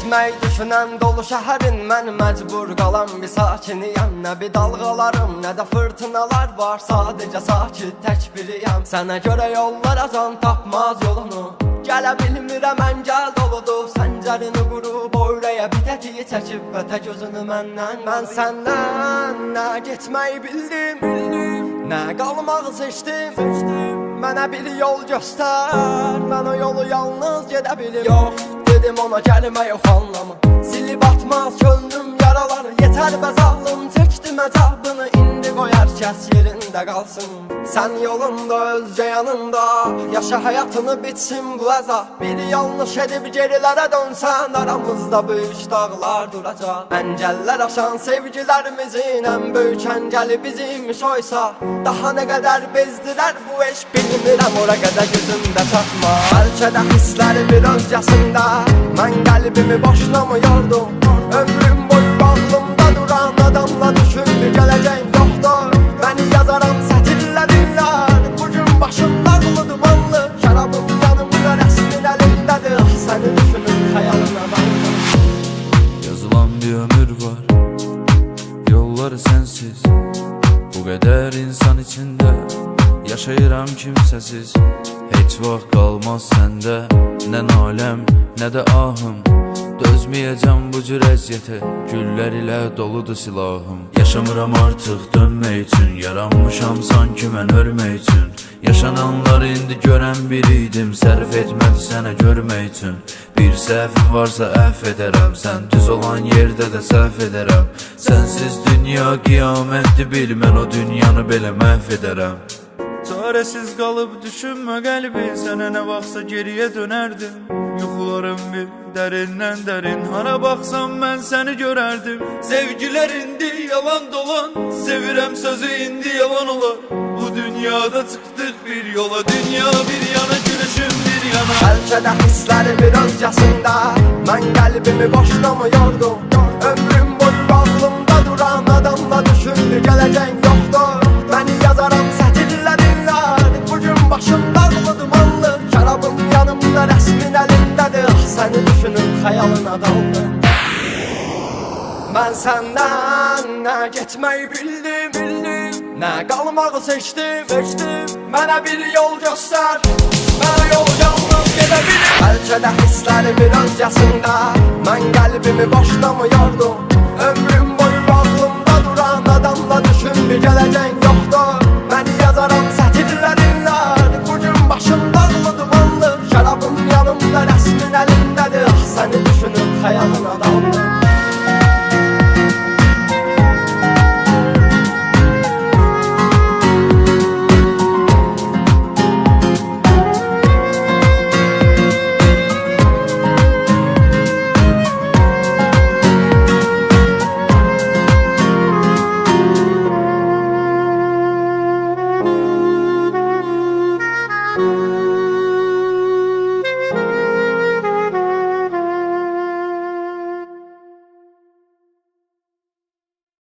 Getmək düşünən dolu şəhərin mən məcbur qalan bir sakiniyəm. Nə bir dalğalarım, nə də fırtınalar var, sadəcə sakit tək biriyəm. Sənə görə yollar azan tapmaz yolunu, gələ bilmirəm əngəl doludur. Səncərini qurub öyrəyə bir tətiyi çəkib və tək özünü məndən. Mən səndən nə getməyi bildim, nə qalmağı seçdim. Mənə bir yol göstər, mən o yolu yalnız gedə bilim. Yox dedim ona gəlmə yox anlamı, silib atmaz könlüm yaraları. Yetər bəzallım çəkdim əzabını, indi qoy hər kəs yerində qalsın. Sən yolunda özcə yanında, yaşa həyatını bitsin bu əzab. Bir yanlış edib gerilərə dönsən, aramızda böyük dağlar duracaq. Əngəllər aşan sevgilərimizin ən böyük əngəli bizimmiş oysa, daha nə qədər bezdirər bu eş bilmirəm, ora qədər gözümdə çatma. Bəlkə də hissləri bir öncəsində mən qəlbimi boşuna mı yordum? Ömrüm boyu bağlımda duran adamla düşündü gələcək yoxdur. Məni yazaram sətirlərinlər, bugün başım dağlı dumanlı. Şərabım yanımda, rəsmin əlimdədir, ah səni düşünür xəyalına daldım. Yazılan bir ömür var, yolları sensiz. Bu qədər insan içində yaşayıram kimsəsiz. Heç vaxt qalmaz səndə nə naləm, nə də ahım. Dözməyəcəm bu cür əziyyətə, güllər ilə doludur silahım. Yaşamıram artıq dönmək üçün, yaranmışam sanki mən ölmək üçün. Yaşananları indi görən biriydim, sərf etmədi sənə görmək üçün. Bir səhvim varsa əff edərəm, sən düz olan yerdə də səhv edərəm. Sənsiz dünya qiyamətdir bil, mən o dünyanı belə məhv edərəm. Çarəsiz qalıb düşünmə qəlbin, sənə nə vaxtsa geriyə dönərdim. Yuxularım bir dərindən dərin, hara baxsam mən səni görərdim. Sevgilər indi yalan dolan, sevirəm sözü indi yalan olar. Bu dünyada çıxdıq bir yola, dünya bir yana, gülüşüm bir yana. Bəlkə də hissləri bir öncəsində mən qəlbimi boşuna mı yordum? Ömrüm boyu bağlımda duran adamla düşündü gələcək yoxdur. Məni yazaram sətirlərinlər, bugün başım dağlı dumanlı. Şərabım yanımda, rəsmin əlimdədir, ah səni düşünür xəyalına daldım. Mən səndən nə getməyi bildim, nə qalmağı seçdim. Mənə bir yol göstər, mən o yolu yalnız gedə bilim. Bəlkə də hissləri bir öncəsində mən qəlbimi boşuna mı yordum? Ömrüm boyu bağlımda duran adamla düşündü gələcək